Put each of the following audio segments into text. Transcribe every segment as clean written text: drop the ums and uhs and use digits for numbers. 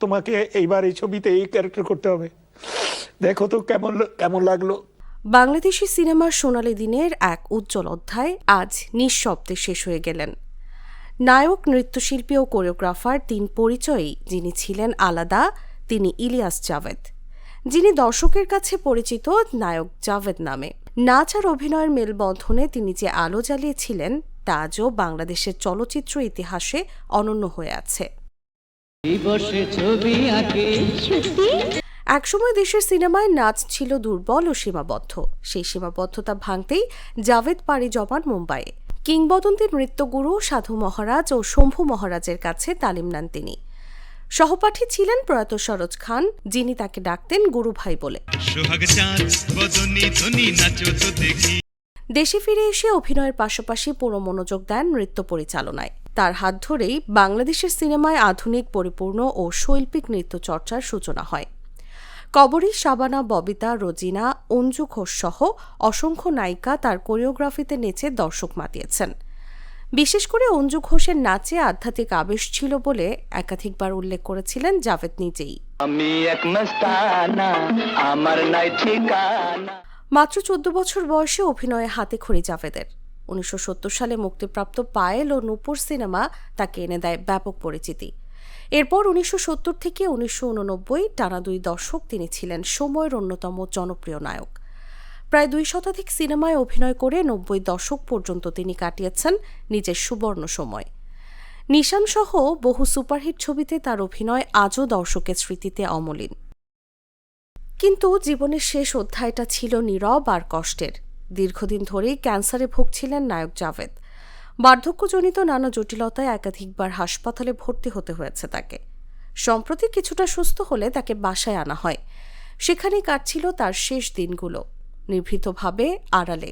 তোমাকে এইবার এই ছবিতে এই ক্যারেক্টার করতে হবে, দেখো তো কেমন কেমন লাগলো। বাংলাদেশি সিনেমার সোনালী দিনের এক উজ্জ্বল অধ্যায় আজ নিঃশব্দে শেষ হয়ে গেলেন। নায়ক, নৃত্যশিল্পী ও কোরিওগ্রাফার তিন পরিচয়েই যিনি ছিলেন আলাদা, তিনি ইলিয়াস জাভেদ, যিনি দর্শকের কাছে পরিচিত নায়ক জাভেদ নামে। নাচ আর অভিনয়ের মেলবন্ধনে তিনি যে আলো জ্বালিয়েছিলেন তা আজও বাংলাদেশের চলচ্চিত্র ইতিহাসে অনন্য হয়ে আছে। একসময় দেশের সিনেমায় নাচ ছিল দুর্বল ও সীমাবদ্ধ। সেই সীমাবদ্ধতা ভাঙতেই জাভেদ পাড়ি জমান মুম্বাইয়ে। কিংবদন্তি নৃত্যগুরু সাধু মহারাজ ও শম্ভু মহারাজের কাছে তালিম নেন তিনি। সহপাঠী ছিলেন প্রয়াত সরোজ খান, যিনি তাকে ডাকতেন গুরু ভাই বলে। দেশে ফিরে এসে অভিনয়ের পাশাপাশি পুরো মনোযোগ দেন নৃত্য পরিচালনায়। তার হাত ধরেই বাংলাদেশের সিনেমায় আধুনিক, পরিপূর্ণ ও শৈল্পিক নৃত্য চর্চার সূচনা হয়। কবরী, শাবানা, ববিতা, রোজিনা, অঞ্জু ঘোষ সহ অসংখ্য নায়িকা তার কোরিওগ্রাফিতে নেচে দর্শক মাতিয়েছেন। বিশেষ করে অঞ্জু ঘোষের নাচে আধ্যাত্মিক আবেশ ছিল বলে একাধিকবার উল্লেখ করেছিলেন জাভেদ নিজেই। মাত্র 14 বছর বয়সে অভিনয়ে হাতে খড়ি জাভেদের। 1970 সালে মুক্তিপ্রাপ্ত পায়েল ও নূপুর সিনেমা তাকে এনে দেয় ব্যাপক পরিচিতি। এরপর 1970 থেকে 1989 টানা 2 দশক তিনি ছিলেন সময়ের অন্যতম জনপ্রিয় নায়ক। প্রায় 2 শতাধিক সিনেমায় অভিনয় করে 90 দশক পর্যন্ত তিনি কাটিয়েছেন নিজের সুবর্ণ সময়। নিশান সহ বহু সুপারহিট ছবিতে তার অভিনয় আজও দর্শকের স্মৃতিতে অমলিন। কিন্তু জীবনের শেষ অধ্যায়টা ছিল নীরব আর কষ্টের। দীর্ঘদিন ধরেই ক্যান্সারে ভুগছিলেন নায়ক জাভেদ। বার্ধক্যজনিত নানা জটিলতায় একাধিকবার হাসপাতালে ভর্তি হতে হয়েছে তাকে। সম্প্রতি কিছুটা সুস্থ হলে তাকে বাসায় আনা হয়। সেখানেই কাটছিল তার শেষ দিনগুলো, নিভৃতভাবে, আড়ালে।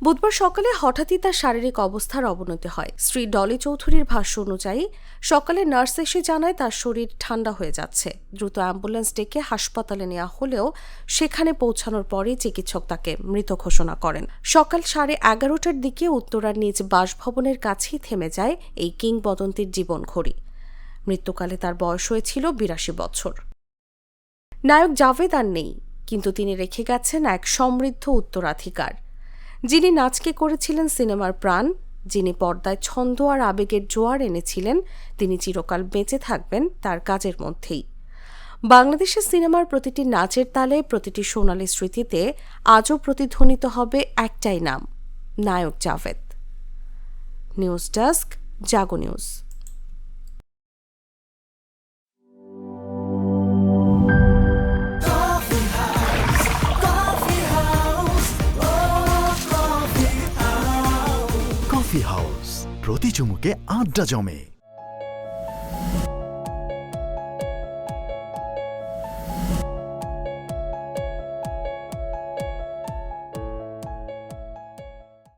বুধবার সকালে হঠাৎই তার শারীরিক অবস্থার অবনতি হয়। স্ত্রী ডলি চৌধুরীর ভাষ্য অনুযায়ী সকালে নার্স এসে জানায় তার শরীর ঠান্ডা হয়ে যাচ্ছে। দ্রুত অ্যাম্বুলেন্স ডেকে হাসপাতালে নেওয়া হলেও সেখানে পৌঁছানোর পরই চিকিৎসক তাকে মৃত ঘোষণা করেন। সকাল 11:30টার দিকে উত্তরার নিজ বাসভবনের কাছেই থেমে যায় এই কিংবদন্তির জীবন ঘড়ি। মৃত্যুকালে তার বয়স হয়েছিল 82 বছর। নায়ক জাভেদ আর নেই, কিন্তু তিনি রেখে গেছেন এক সমৃদ্ধ উত্তরাধিকার। যিনি নাচকে করেছিলেন সিনেমার প্রাণ, যিনি পর্দায় ছন্দ আর আবেগের জোয়ার এনেছিলেন, তিনি চিরকাল বেঁচে থাকবেন তার কাজের মধ্যেই। বাংলাদেশের সিনেমার প্রতিটি নাচের তালে, প্রতিটি সোনালী স্মৃতিতে আজও প্রতিধ্বনিত হবে একটাই নাম, নায়ক জাভেদ। নিউজ ডেস্ক, জাগো নিউজ। কফি হাউস, প্রতি চুমুকে আড্ডা জমে।